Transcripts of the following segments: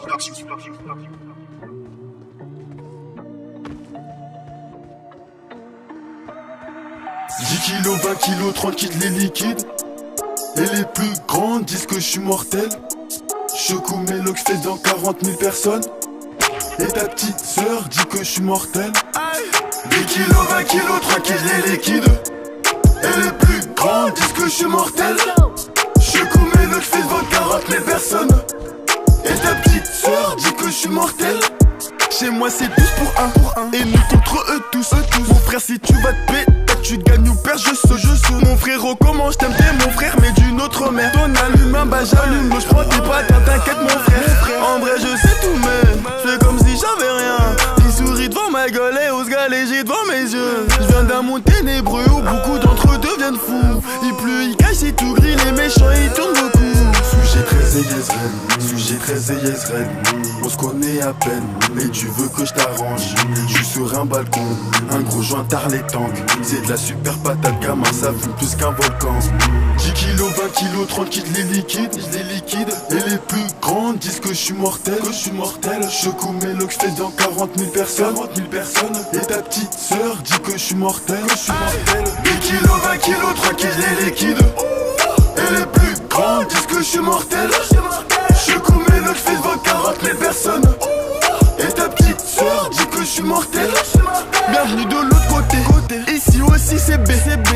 10 kilos, 20 kilos, tranquille les liquides. Et les plus grands disent que je suis mortel. Choco Mélox fait dans 40 000 personnes. Et ta petite sœur dit que je suis mortel. 10 kilos, 20 kilos, tranquille les liquides. Et les plus grands disent que je suis mortel. Choco Mélox fait devant 40 000 personnes. Et ta petite sœur dit que je suis mortel. Chez moi c'est tous pour un, et nous contre eux tous. Mon frère si tu vas te péter, tu gagnes ou perds, je saute. Mon frérot comment je t'aime, t'es mon frère mais d'une autre mère. Ton allume un bah j'allume, je prends tes patins, t'inquiète mon frère. En vrai je sais tout mais c'est comme si j'avais rien. Il sourit devant ma gueule et ose galéger devant mes yeux. Je viens d'un monde ténébreux où beaucoup d'entre eux deviennent fous. Il pleut, il cache, c'est tout gris, les méchants ils tournent beaucoup. Sujet 13 et yes red, sujet 13 et yes red. On se connaît à peine, mais tu veux que je t'arrange. Je suis sur un balcon, un gros joint tard les tanks. C'est de la super patate, gamin, ça fume plus qu'un volcan. 10 kilos, 20 kilos, tranquille les liquides, je les liquide. Et les plus grands disent que je suis mortel, Choco Mélox fait dans 40 000 personnes. Et ta petite sœur dit que je suis mortel, 10 kilos, 20 kilos, tranquille les liquides. Et les plus grands disent que je suis mortel. Choco Mélox fait devant 40 000 personnes. Et ta petite sœur dit que je suis mortel. Bienvenue de l'autre côté. Ici aussi c'est B.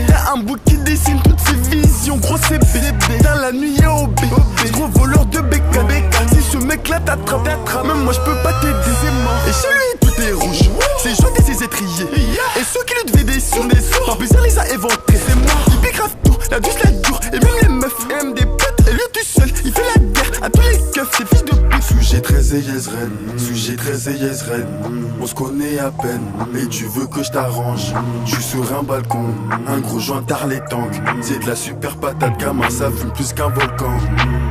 Y'a un bouc qui dessine toutes ses visions. Gros c'est B. Dans la nuit y'a OB. Gros voleur de bécane. Si ce mec là t'attrape, même moi je peux pas t'aider. Et chez lui tout est rouge. C'est jaune et ses étriers. Et ceux qui lui devaient des sous, par bizarre les a éventrés. C'est moi. Il pique grave tout, la douce la dure. Et même les meufs aiment des putes. Et lui tout seul, il fait la guerre à tous les keufs. Ces fils de pute. Sujet 13 et yes red, sujet 13 et yes red. On se connaît à peine, mais tu veux que je t'arrange. Je suis sur un balcon, un gros joint tard les tanks. C'est de la super patate, gamin, ça fume plus qu'un volcan.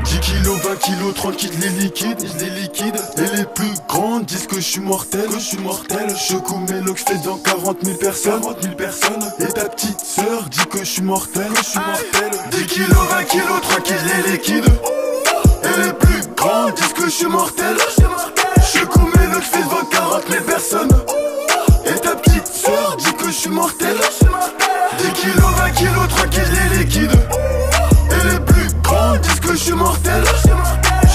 10 kilos, 20 kilos, tranquille les liquides, je les liquide. Et les plus grands disent que je suis mortel, Choco Mélox fait dans 40 000 personnes. Et ta petite sœur dit que je suis mortel, 10 kilos, 20 kilos, tranquille les liquides. Et les plus grands disent que je suis mortel. Choco Mélox fait devant 40 000 personnes. Et ta petite sœur dit que je suis mortel. 10 kilos, 20 kilos, tranquille les liquides. Et les plus grands disent que je suis mortel.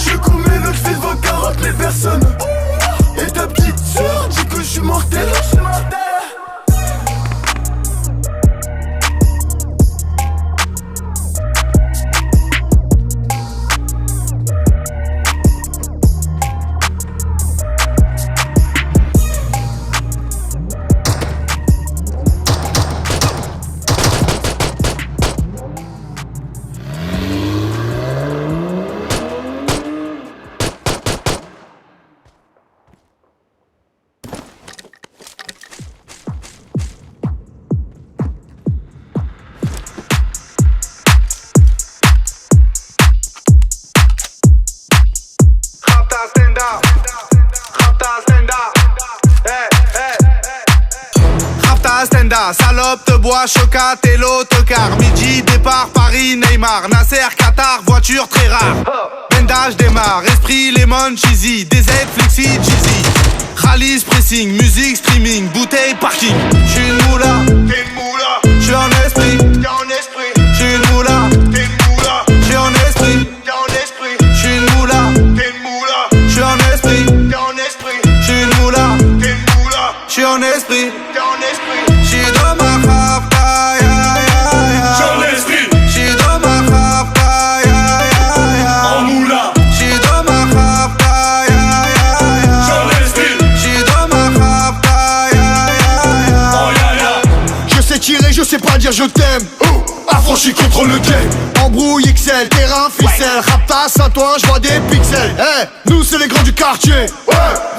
Choco Mélox fait devant 40 000 personnes. Et ta petite sœur dit que je suis mortel. Salope te bois, chocat et l'autocar. Midi, départ, Paris, Neymar. Nasser, Qatar, voiture très rare. Bendage démarre, esprit, lemon, cheesy. DZ, flexi, cheesy. Rallye, pressing, musique, streaming. Bouteille, parking. J'suis une moula, t'es une moula. J'suis en esprit, t'es en esprit. J'suis une moula, t'es une moula. J'suis en esprit, t'es en esprit. J'suis une moula, t'es une moula. J'suis en esprit, t'es en esprit. J'suis une moula, t'es une moula. J'suis en esprit, t'es en esprit. J'suis dans ma rafta, ya ya ya. J'suis en esprit. J'suis dans ma rafta, ya ya ya. En moula. J'suis dans ma rafta, ya ya ya. J'suis en esprit. J'suis dans ma rafta, ya ya ya. Oh ya ya. Je sais tirer, je sais pas dire je t'aime. Affranchi contre le game. Embrouille XL, terrain, ficelle. Raptas à toi, j'vois des pixels. Nous c'est les grands du quartier.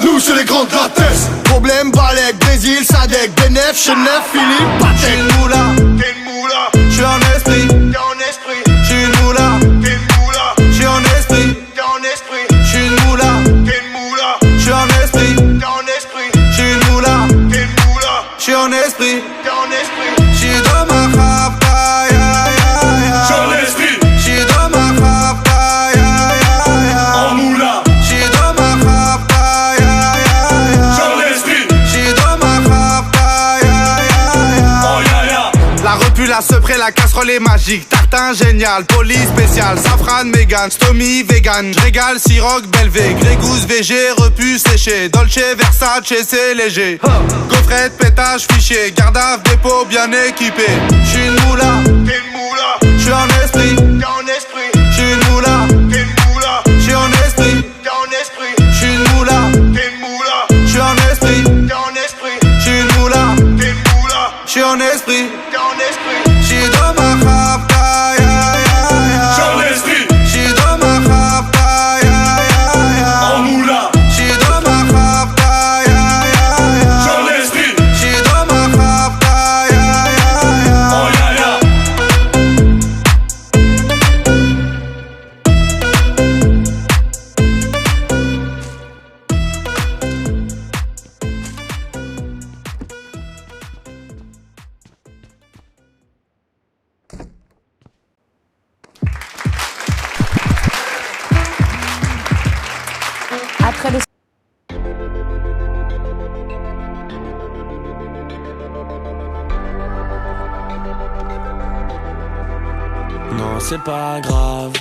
Nous c'est les grands de la tête. Problème, Balek, Brésil, Sadek, Benef, Chenef, Philippe, Patek. J'suis une moula, t'es une moula. J'suis en esprit, t'es en esprit. J'suis une moula, t'es une moula. J'suis en esprit, t'es en esprit. J'suis une moula, t'es une moula. J'suis en esprit, t'es en esprit. J'suis une moula, t'es une moula. J'suis en esprit, t'es en esprit. J'suis dans ma rafta, ya ya ya. J'suis en esprit. J'suis dans ma rafta, ya ya ya. En moula. J'suis dans ma rafta. Après la casserole est magique, tartin génial, police spécial, safran, mégan, stomy, vegan, j'régale, siroc, belvé, grégousse, VG, repu, séché, Dolce, Versace, c'est léger. Gaufrette, pétage, fichier, garde à dépôt bien équipé. J'suis une moula, t'es une moula, j'suis en esprit, t'es en esprit, j'suis une moula, t'es une moula, j'suis en esprit, t'es en esprit, j'suis une moula, t'es une moula, j'suis en esprit, t'es en esprit, j'suis une moula, t'es une moula, j'suis en esprit, t'es en esprit, j'suis dans ma rapta, ya ya ya. j'suis en esprit, J'suis dans ma rapta, ya ya ya. en moula, J'suis dans ma rapta, ya ya ya. j'suis en esprit, J'suis dans ma rapta, ya ya ya. en yaya. Après le Non, c'est pas grave.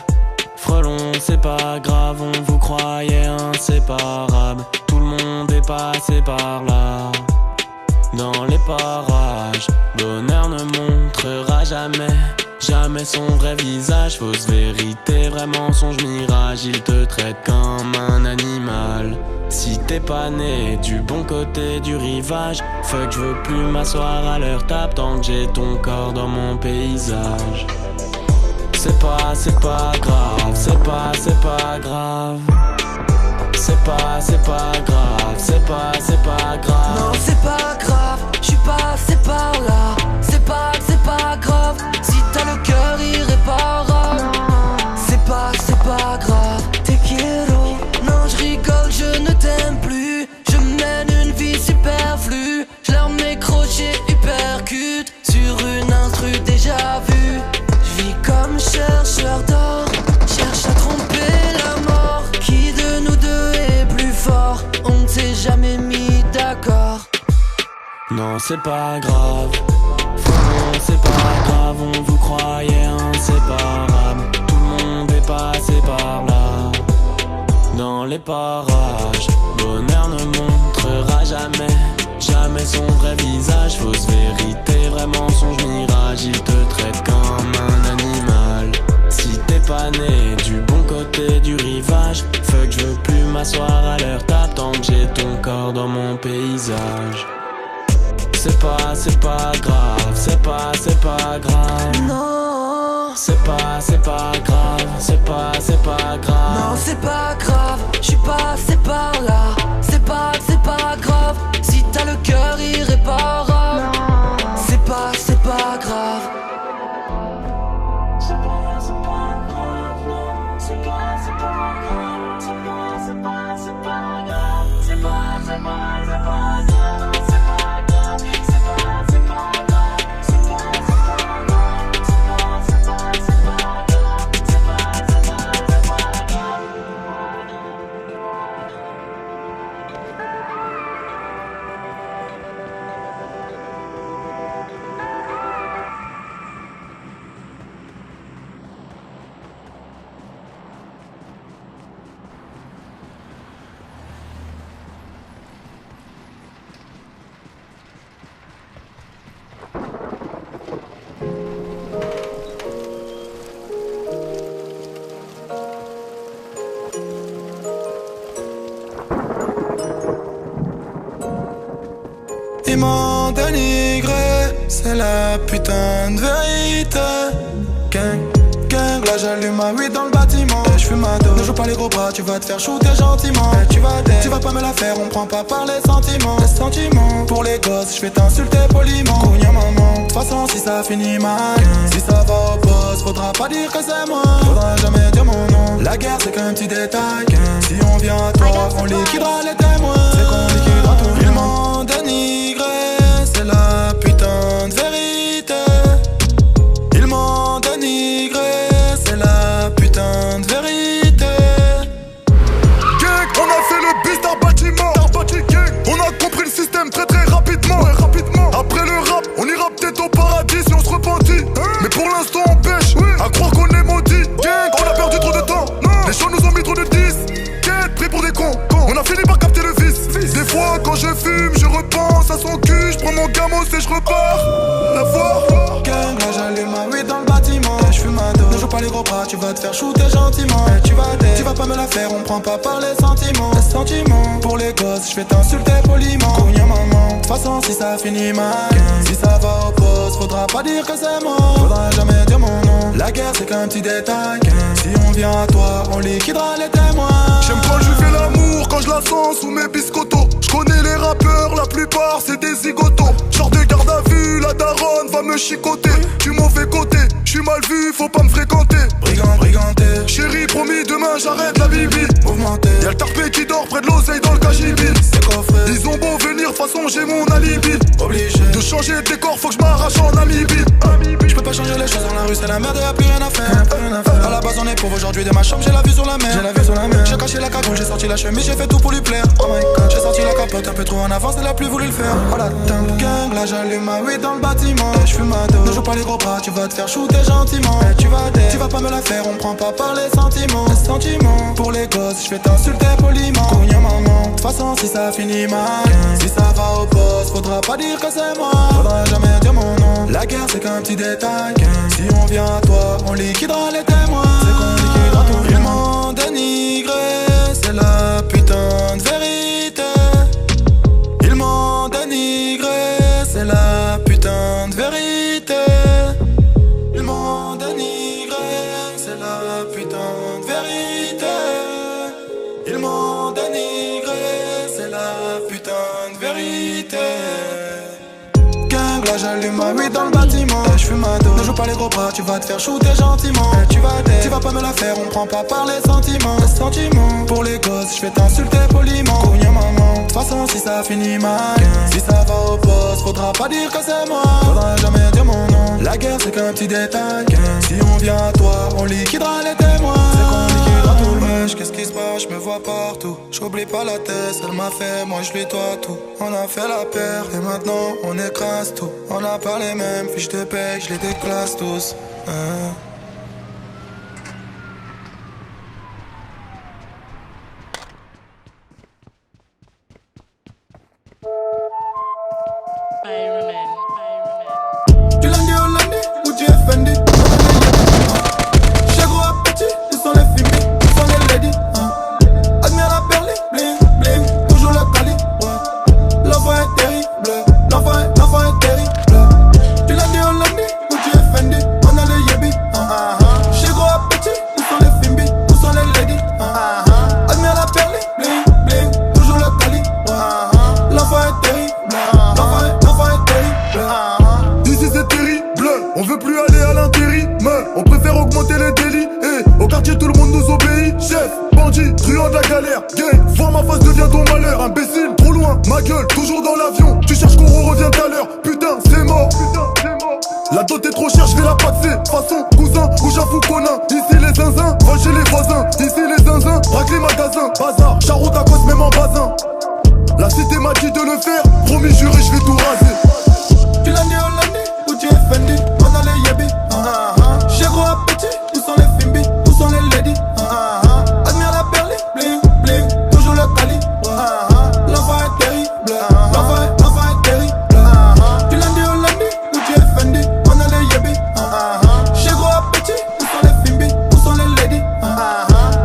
Frelon, c'est pas grave. On vous croyait inséparables. Tout le monde est passé par là. Dans les parages, bonheur ne montrera jamais son vrai visage. Fausse vérité, vrai mensonge, mirage. Il te traite comme un animal. Si t'es pas né du bon côté du rivage, fuck, je veux plus m'asseoir à leur table tant que j'ai ton corps dans mon paysage. C'est pas grave, c'est pas grave. C'est pas grave, c'est pas grave. Non, c'est pas grave, j'suis passé par là. C'est pas grave, si t'as le cœur irréparable. C'est pas grave, te quiero. Non, j'rigole, je ne t'aime plus. Je mène une vie superflue. J'leur mets crochet hypercute sur une instru déjà vue. J'vis comme chercheur d'or, cherche à tromper la mort. Qui de nous deux est plus fort? On ne s'est jamais mis d'accord. Non, c'est pas grave. Non, c'est pas grave. On vous croyait inséparables. Tout le monde est passé par là. Dans les parages, bonheur ne montrera jamais son vrai visage. Fausse vérité, vrai mensonge, mirage. Il te traite comme un animal. Si t'es pas né du bon côté du rivage, fuck, je veux plus m'asseoir à leur table tant que j'ai ton corps dans mon paysage. C'est pas grave, c'est pas grave. Non, C'est pas grave, c'est pas grave. non, c'est pas grave, j'suis passé par là. C'est pas grave, si t'as le cœur irréparable. C'est pas grave. Ils m'ont dénigré, c'est la putain de vérité. Gang, gang, là j'allume ma weed dans le bâtiment. Je fume ma dose, ne joue pas les gros bras, tu vas te faire shooter gentiment. Tu vas pas me la faire, on prend pas par les sentiments. Les sentiments, pour les gosses, je vais t'insulter poliment. Cogna maman, de toute façon si ça finit mal, si ça va au poste, faudra pas dire que c'est moi. Faudra jamais dire mon nom, la guerre c'est qu'un petit détail. Si on vient à toi, on liquidera les témoins. C'est qu'on liquidera tout. Ils m'ont dénigré, c'est la putain de vérité. Ils m'ont dénigré, c'est la putain de vérité. Gang, on a fait le bis d'un bâtiment. On a compris le système très très rapidement. Après le rap, on ira peut-être au paradis si on se repentit. camos et je repars. La foire. Gang, là j'allume ma weed dans le bâtiment. Je fume ma dose. Ne joue pas les gros bras, tu vas te faire shooter gentiment. Tu vas pas me la faire, on prend pas par les sentiments. Les sentiments, pour les gosses, je vais t'insulter poliment. Cognon maman, de toute façon si ça finit mal. Si ça va au poste, faudra pas dire que c'est mort. Faudra jamais dire mon nom. La guerre c'est qu'un petit détail. Si on vient à toi, on liquidera les témoins. J'aime quand je fais l'amour, quand je la sens sous mes biscottos. Je connais les rappeurs, la plupart c'est des zigotos. Genre de garde à vue, la daronne va me chicoter. Du mauvais côté, je suis mal vu, faut pas me fréquenter. Briganté, chérie promis demain j'arrête la bibi. Mouvementé, y'a le tarpé qui dort près de l'oseille dans le cagibi. c'est coffré, ils ont beau venir, façon j'ai mon alibi. obligé de changer de décor, faut que je m'arrache en Namibie. Je peux pas changer les choses dans la rue, c'est la merde, y'a plus rien à faire. À la base on est pauvre, aujourd'hui de ma chambre j'ai la vue sur la mer. J'ai caché la cagoule, j'ai sorti la chemise, j'ai fait tout pour lui plaire. Oh my god, j'ai sorti la capote un peu trop en avance, elle a plus voulu le faire. Oh la teinte gang, là j'allume ma weed dans le bâtiment. Je fume ma dose, ne joue pas les gros bras, tu vas te faire shooter gentiment. Tu vas pas me la faire, on prend pas par les sentiments. Les sentiments, pour les gosses, je vais t'insulter poliment. Cognon maman, de toute façon si ça finit mal. Si ça va au poste, faudra pas dire que c'est moi. Faudra jamais dire mon nom. La guerre c'est qu'un petit détail. Si on vient à toi, on liquidera les témoins. C'est qu'on liquidera tout. Ils m'ont dénigré, c'est la putain de vérité. Ils m'ont dénigré, c'est la putain de vérité. Ils m'ont dénigré, c'est la putain de vérité. Ils m'ont dénigré, c'est la putain de vérité. Gang, là j'allume ma weed dans le bâtiment. Je fume ma dose, ne joue pas les gros bras, tu vas te faire shooter gentiment. Tu vas pas me la faire, on prend pas par les sentiments. Les sentiments, pour les gosses, je vais t'insulter poliment. Cognon maman, de toute façon si ça finit mal. Si ça va au poste, faudra pas dire que c'est moi. Faudra jamais dire mon nom. La guerre c'est qu'un petit détail. Si on vient à toi, on liquidera les témoins. C'est qu'on liquidera tout le mèche, qu'est-ce qui se passe, je me vois partout. J'oublie pas la tête, elle m'a fait, moi je lui dois tout. On a fait la paire et maintenant on écrase tout. On n'a pas les mêmes fiches de paye, je les déclasse tous. Du lundi au lundi, où tu es Fendi. Chez gros appétit, où sont les filles, où sont les ladies. Admire la perle, bling, bling, toujours le cali. L'enfant est terrible, l'enfant est terrible. Du lundi au lundi, où tu es Fendi, on a les yébis. Chez gros appétit, où sont les filles, où sont les ladies. Admire la perle, bling, bling, toujours le cali. L'enfant est terrible, l'enfant est terrible. Ici c'est terrible, on veut plus aller à l'intérim. On préfère augmenter les délits. Au quartier tout le monde nous obéit. Chef, bandit, truand de la galère. Gang, voir ma face devient ton malheur. Imbécile, trop loin, ma gueule, toujours dans l'avion. Tu cherches qu'on revient tout à l'heure. Putain, c'est mort. La dot est trop chère, je vais la passer. Façon, cousin, ou j'avoue conin. Ici les zinzins, volent chez les voisins. Ici les zinzins, braquent les magasins. Bazar, charou ta cause même en basin. La cité m'a dit de le faire. Promis, juré, je vais tout raser. Du lundi au lundi, où tu es Fendi, on a les yébis. Chez gros appétit, où sont les filles, où sont les ladies. Admire la perle, bling, bling, toujours le cali. L'enfant est terrible, l'enfant est terrible. Du lundi au lundi, où tu es Fendi, on a les yébis. Chez gros appétit, où sont les filles, où sont les ladies.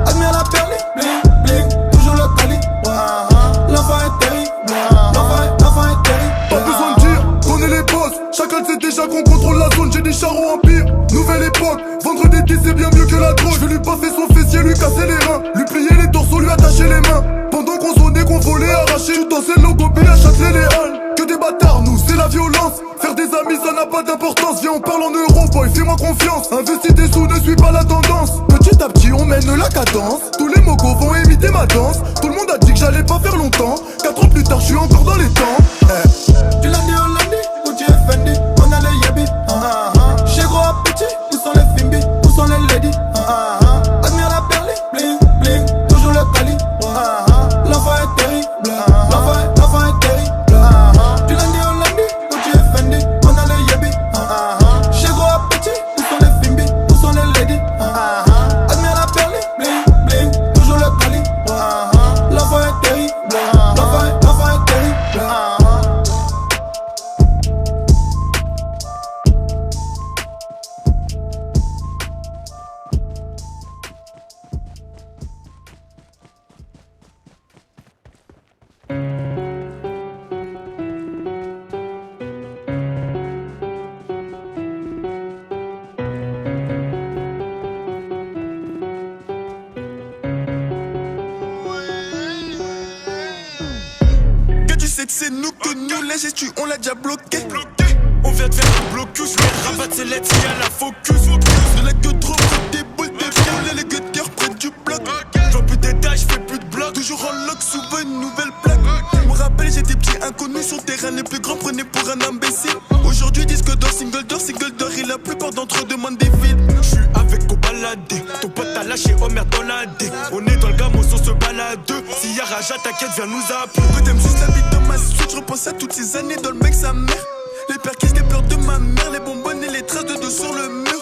Admire la perle, bling, bling, toujours le cali. L'enfant est terrible, l'enfant est terrible. Pas besoin de dire, connais les boss. Chacun sait déjà qu'on contrôle la zone, j'ai des charros empire. Nouvelle époque, vendre des disques c'est bien mieux que la drogue. Je vais lui passer son fessier, lui casser les reins. Lui plier les torsos, lui attacher les mains. Pendant qu'on sonnait, qu'on volait, arraché. Tu dansais le logo, à Châtelet les halles. Que des bâtards, nous, c'est la violence. Faire des amis, ça n'a pas d'importance. Viens, on parle en euros, boy, fais-moi confiance. Investis des sous, ne suis pas la tendance. Petit à petit, on mène la cadence. Tous les mogos vont imiter ma danse. Tout le monde a dit que j'allais pas faire longtemps. 4 ans plus tard, je suis encore dans les temps. Du lundi au lundi, où tu es Fendi, on a les yébis. Chez gros appétit, où sont les filles, où sont les ladies. Admire la perle, bling, bling, toujours le cali. L'enfant est terrible, l'enfant est terrible. Du lundi au lundi, où tu es Fendi, on a les yébis. Chez gros appétit, où sont les filles, où sont les ladies. Admire la perle, bling, bling, toujours le cali. L'enfant est terrible, l'enfant est terrible. T'inquiète, c'est nous que nous, la gestu, on l'a déjà bloqué. On vient de faire un blocus, mais rabattre c'est let's y a la focus. De la queue trop près des boules, des viols et les guetteurs près du bloc. J'vois plus de détails, j'fais plus de bloc. Toujours en lock, souvent une nouvelle plaque. Je me rappelle, j'étais petit inconnu sur terrain, les plus grands prenaient pour un imbécile. Aujourd'hui, disque d'or, single d'or, et la plupart d'entre eux demandent des vides. J'suis avec au baladé, ton pote t'a lâché, oh merde dans la dé. On est dans le gamos, on se balade. S'il y a Raja, t'inquiète, viens nous appeler. Que t'aimes juste la vie dans ma suite, je repense à toutes ces années dans le mec sa mère. Les perquis, les peurs de ma mère, les bonbonnes et les traces de dos sur le mur.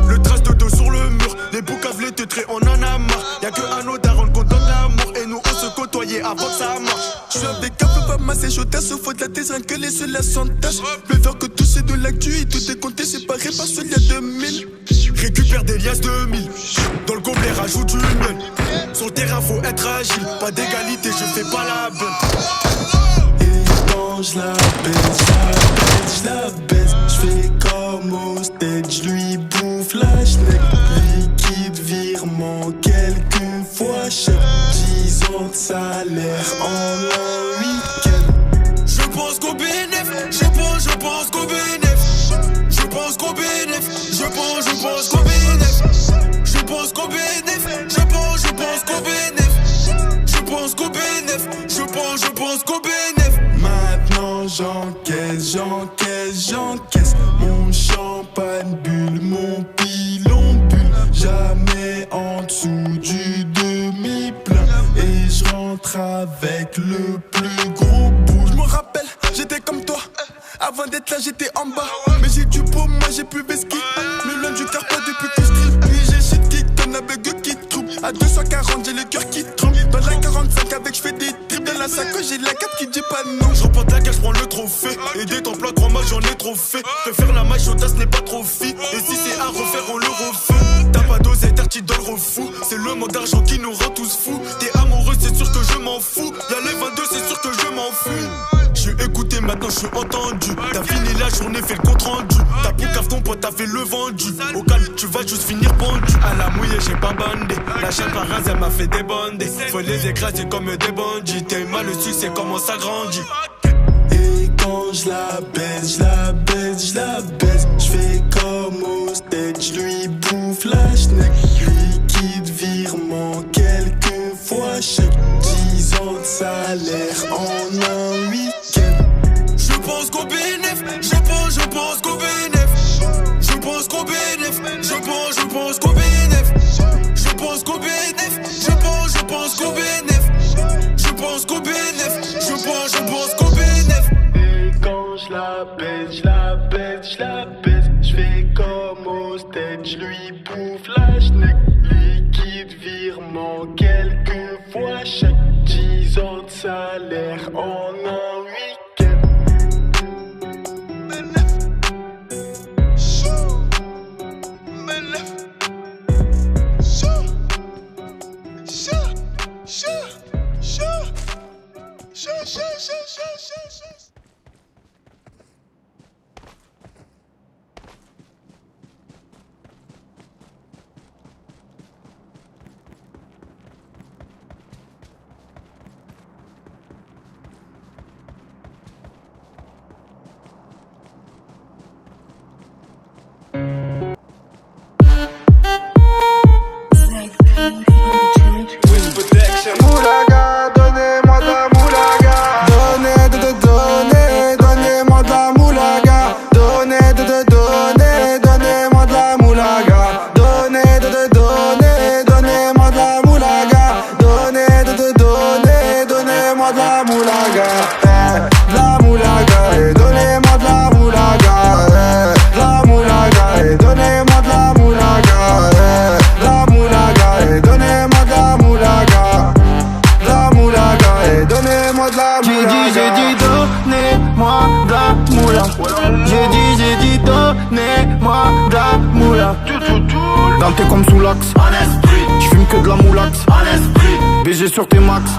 Le trace de dos sur le mur, les boucaves, les teutrés, on en a marre. Y'a que un autre daron qu'on donne l'amour. Et nous on se côtoyait avant que ça marche. Je suis avec un peu pas massé, chaud, se faut de la thèse, rien que les seuls la s'entache. Le faire que tout c'est de l'actu et tout est compté, séparé par celui à 2000. Récupère des liasses 2000. Dans le gobelet, rajoute du miel. Sur le terrain, faut être agile. Pas d'égalité, je fais pas la bonne. Et quand je la baisse, je fais comme au stage, lui bouffe la schneck. Liquide, virement, quelques fois chèque. 10 ans de salaire en un week-end. Je pense qu'au bénéf, je pense qu'au bénéf. Je pense qu'au bénéf, je pense qu'au bénéf. Je pense qu'au bénéf, je pense qu'au bénéf. Je pense qu'au bénéf, je pense qu'au bénéf. Maintenant j'encaisse. Mon champagne bulle, mon pilon bulle. Jamais en dessous du demi-plein. Et je rentre avec le plus gros bout. Je me rappelle, j'étais comme toi. Avant d'être là, j'étais en bas. Mais j'ai du beau, moi j'ai plus vesquille. Le long du carpa depuis que je tripe. Puis j'ai shit qui donne avec eux qui trouble. À 240, j'ai le cœur qui tremble. Dans la 45 avec, je fais des trips. Dans la sacoche, j'ai la carte qui dit pas non. Je reporte la cage, prends le trophée. Aider ton plat, grand match, j'en ai trop fait. Te faire la maille, ce n'est pas trop fit. Et si c'est à refaire, on le refait. T'as pas dosé, t'es dans le refou. C'est le mot d'argent qui nous rend tous fous. T'es amoureux, c'est sûr que je m'en fous. Y'a les 22, c'est sûr que je m'en fous. J'suis écouté, maintenant j'suis entendu. T'as fini la journée, fait le compte rendu. T'as boucave ton pote, t'as fait le vendu. Au calme, tu vas juste finir pendu. À la mouillée, j'ai pas bandé. La chaîne par elle m'a fait débander. Faut les écraser comme des bandits. T'es mal, le succès commence à grandir. Et quand je la baisse, j'fais comme au stage, lui bouffe la schneck. Liquide, virement, quelques fois chèque. 10 ans de salaire en un week-end. Je pense qu'au bénéf, je pense qu'au bénéf. Je pense qu'au bénéf, je pense qu'au bénéf. Je pense qu'au bénéf, je pense qu'au bénéf. Je pense qu'au bénéf, je pense qu'au bénéf. Et quand je la baisse, j'fais comme au stage, lui bouffe la schneck. Liquide, virement, quelques fois chèque. 10 ans de salaire en un week-end. Moulaga, donnez-moi de la moulaga. Donnez-moi de la moulaga. Donnez-moi de la moulaga. Donnez-moi de la moulaga. Donnez-moi de la moulaga. De la moulaga, et donnez-moi de la moulaga. De la moulaga, et donnez-moi de la moulaga. De la moulaga, et donnez-moi de la moulaga. La moulaga, et donnez-moi de la moulaga. J'ai dit donnez-moi de la moulaga. J'ai dit donnez-moi de la moulaga. Dans tes comme sous l'axe, j'fume que de la moulax. BG sur tes max,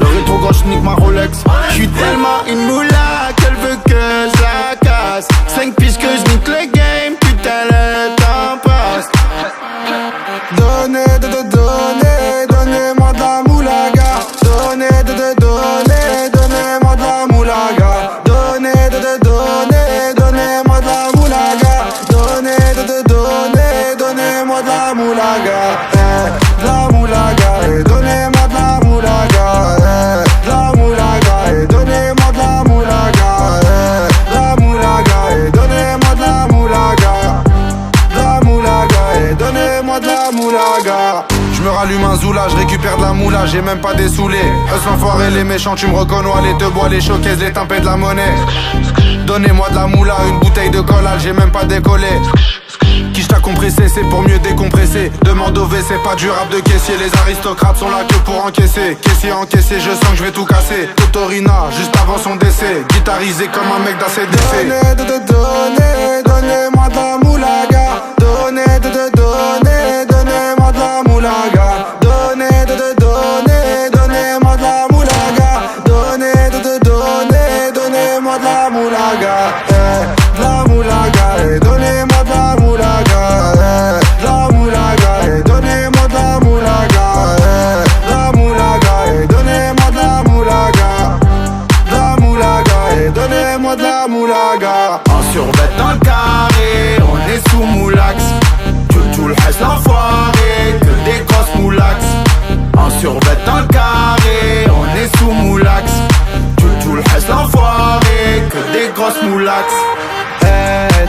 le rétro gauche nique ma Rolex. J'suis tellement une moula qu'elle veut que je la casse. 5 piges que je nique le game, putain le temps passe. Donnez-moi de la moulaga. Donnez-moi de la moulaga. Zoula, je récupère de la moula, j'ai même pas des saoulés. Eux l'enfoiré, les méchants, tu me reconnais, les te bois, les showcases, les tempêtes de la monnaie. Donnez-moi de la moula, une bouteille de collal, j'ai même pas décollé. Qui t'a compressé, c'est pour mieux décompresser. Demande au V, c'est pas du rap de caissier. Les aristocrates sont là que pour encaisser. Caissier encaissé, je sens que je vais tout casser. Totorina, juste avant son décès. Guitarisé comme un mec d'ACDC. Donnez-moi de la moulaga. Donnez-moi de la moulaga. Donnez-moi de la moulaga. Donnez-moi de la moulaga. De la moulaga, et donnez-moi de la moulaga. La moulaga, et donnez-moi de la moulaga. La moulaga, et donnez-moi de la moulaga. La moulaga, et donnez-moi de la moulaga. En survêt dans le carré, on est sous moulax. Tout le reste l'enfoiré, que des grosses moulax. En survêt dans le carré, on est sous moulax. Tout le reste l'enfoiré, que des grosses moulax.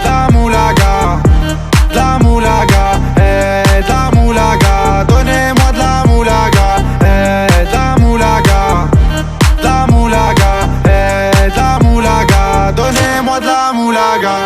La moulaga, la moulaga, la moulaga, donnez-moi de la moulaga, la moulaga, la moulaga, la moulaga, donnez-moi de la moulaga.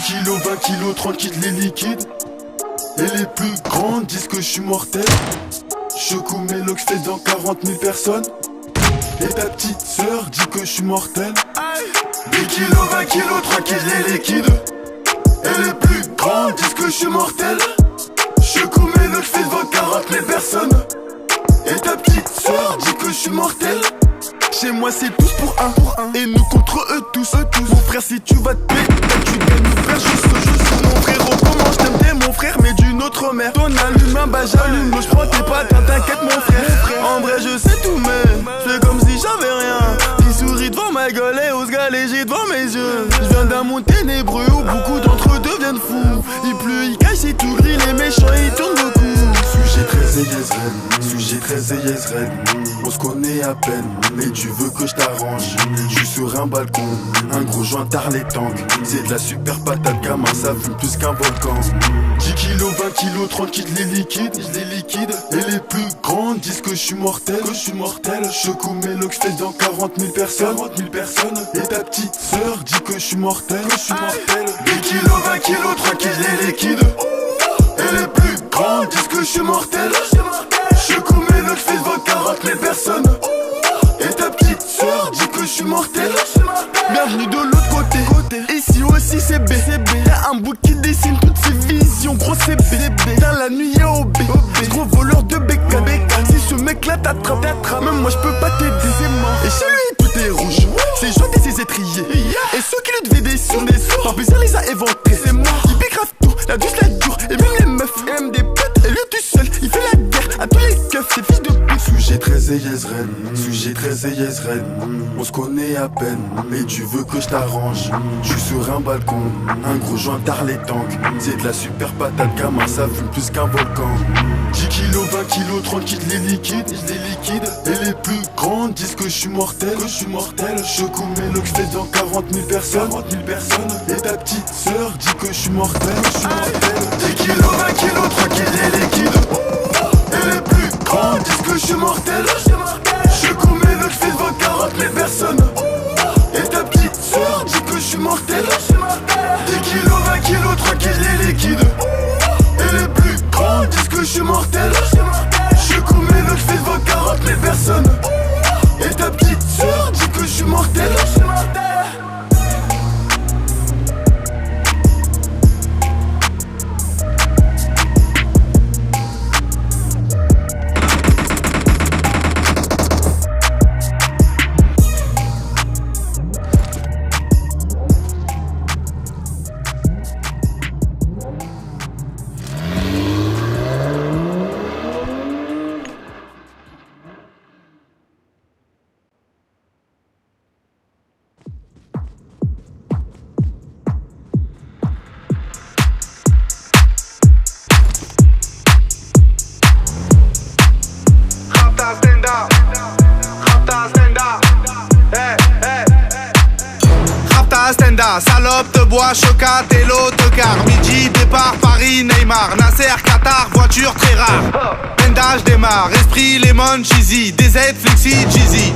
Kilos, 20 kilos, 30 kilos les liquides. Et les plus grands disent que je suis mortel. Je couds mes locks fait dans 40 000 personnes. Et ta petite sœur dit que je suis mortel. 10 kilos, 20 kilos, 3 kilos les liquides. Et les plus grands disent que je suis mortel. Je couds mes locks fait devant 40 000 personnes. Et ta petite sœur dit que je suis mortel. Chez moi c'est tous pour un, et nous contre eux tous. Mon frère si tu vas te payer, tu gagnes mon frère, je suis mon frérot. Comment je t'aime, t'es mon frère mais d'une autre mère. Ton allume un bah j'allume, je prends tes patins, t'inquiète mon frère. En vrai je sais tout mais c'est comme si j'avais rien. Il sourit devant ma gueule et ose galéger devant mes yeux. Je viens d'un monde ténébreux où beaucoup d'entre eux deviennent fous. Il pleut, il cache, c'est tout gris, les méchants ils tournent beaucoup. Sujet 13 et yes red, sujet 13 et yes red. On se connaît à peine, mais tu veux que je t'arrange. Je suis sur un balcon, un gros joint tard les tanks. C'est de la super patate, gamin, ça fume plus qu'un volcan. 10 kilos, 20 kilos, 30 kilos les liquides, Et les plus grands disent que je suis mortel, Je couds mes locks fait dans 40 000 personnes, Et ta petite sœur dit que je suis mortel, 10 kilos, 20 kilos, 3 kilos les liquides. Et les plus grands disent que je suis mortel. Je couds mes locks fait devant 40 000 personnes. Et ta petite sœur dit que je suis mortel. Bienvenue de l'autre côté. Ici aussi c'est B. Y'a un bouc qui dessine toutes ses visions. Gros c'est B. Dans la nuit y'a OB. Gros voleur de bécane. Si ce mec là t'attrape, même moi je peux pas t'aider. Et chez lui tout est rouge. Ses joints et ses étriers. Et ceux qui le devaient des sous. Par plaisir les a éventrés. C'est moi. Il bégrave tout. La douce la dure. Et même les meufs. Et même des potes. Et lui tout seul. Il fait la guerre à tous les keufs. Ces fils de pute. Sujet 13 et yes red. Sujet 13 et yes red. On se connaît à peine. Mais tu veux que je t'arrange. Je suis sur un balcon. Un gros joint tard les tanks. C'est de la super patate, gamin, ça fume plus qu'un volcan. 10 kilos, 20 kilos, 30 kilos les liquides. Et les plus grands disent que je suis mortel, Je couds mes locks fait dans 40 000 personnes, Et ta petite sœur dit que je suis mortel, 10 kilos, 20 kilos, 3 kilos les liquides. Et les plus grands disent que je suis mortel. Je couds mes locks fait devant 40 000 personnes. Et ta petite sœur dit que je suis mortel. 10 kilos, 20 kilos, 3 kilos les liquides. Et les plus grands disent que je suis mortel. Je couds mes locks fait devant 40 000 personnes. Et ta petite sœur dit que je suis mortel. Bendage démarre, esprit, lemon, cheesy, DZ, flexi, cheesy.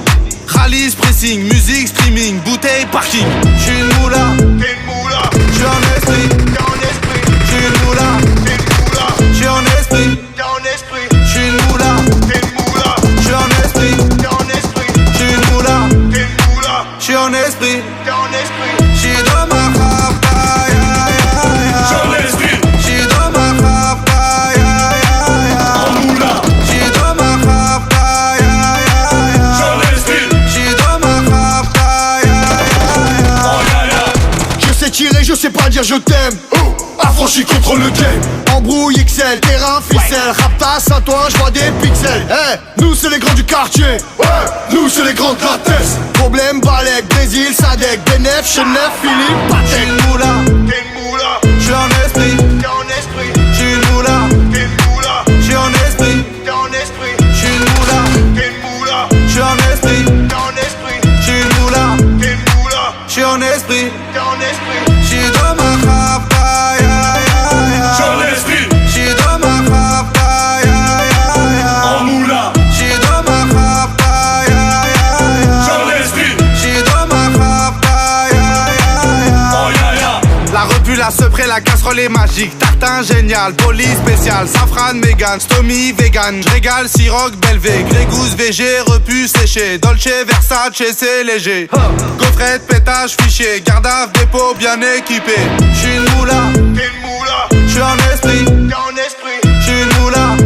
Rallye, pressing, musique, streaming, bouteille, parking. J'suis une moula, T'es une moula, j'suis en esprit, t'es en esprit. j'suis une moula, T'es une moula, j'suis en esprit, t'es en esprit. j'suis une moula, T'es une moula, j'suis en esprit, t'es en esprit. j'suis une moula, T'es une moula, j'suis en esprit, t'es en esprit. j'suis dans ma rapa, J'en esprit, j'suis dans ma rapa, en moula. j'suis dans ma rapa, J'en esprit, j'suis dans ma rapa, en yaya. Je sais tirer, je sais pas dire je t'aime. Affranchi contre le game. Embrouille XL, terrain, ficelle. Raptas à toi, je vois des pixels. Nous c'est les grands du quartier. Ouais, nous c'est les grands de la tête. Problème, Balek, Brésil, Sadek, Benef, Chenef, Philippe, j'suis Patek. une moula, T'es une moula, j'suis en esprit, t'es en esprit. j'suis une moula, T'es une moula, j'suis en esprit, t'es en esprit. j'suis une moula, T'es une moula, j'suis en esprit, t'es en esprit. j'suis une moula, T'es une moula, j'suis en esprit, t'es en esprit. j'suis dans ma rapa, J'en esprit, j'suis dans ma rapa, en moula. j'suis dans ma rapa, J'en esprit, j'suis dans ma rapa, en yaya. la revue, la sepré, la casserole est magique. Tartin génial, police spécial, safran, mégan, stomy, vegan. J'régale, siroc, belvé, grégousse, VG, repu, séché. Dolce, Versace, c'est léger. Gaufrette, pétage, fichier, gardave, dépôt, bien équipé. J'suis une moula, T'es une moula, j'suis en esprit, t'es en esprit. j'suis une moula,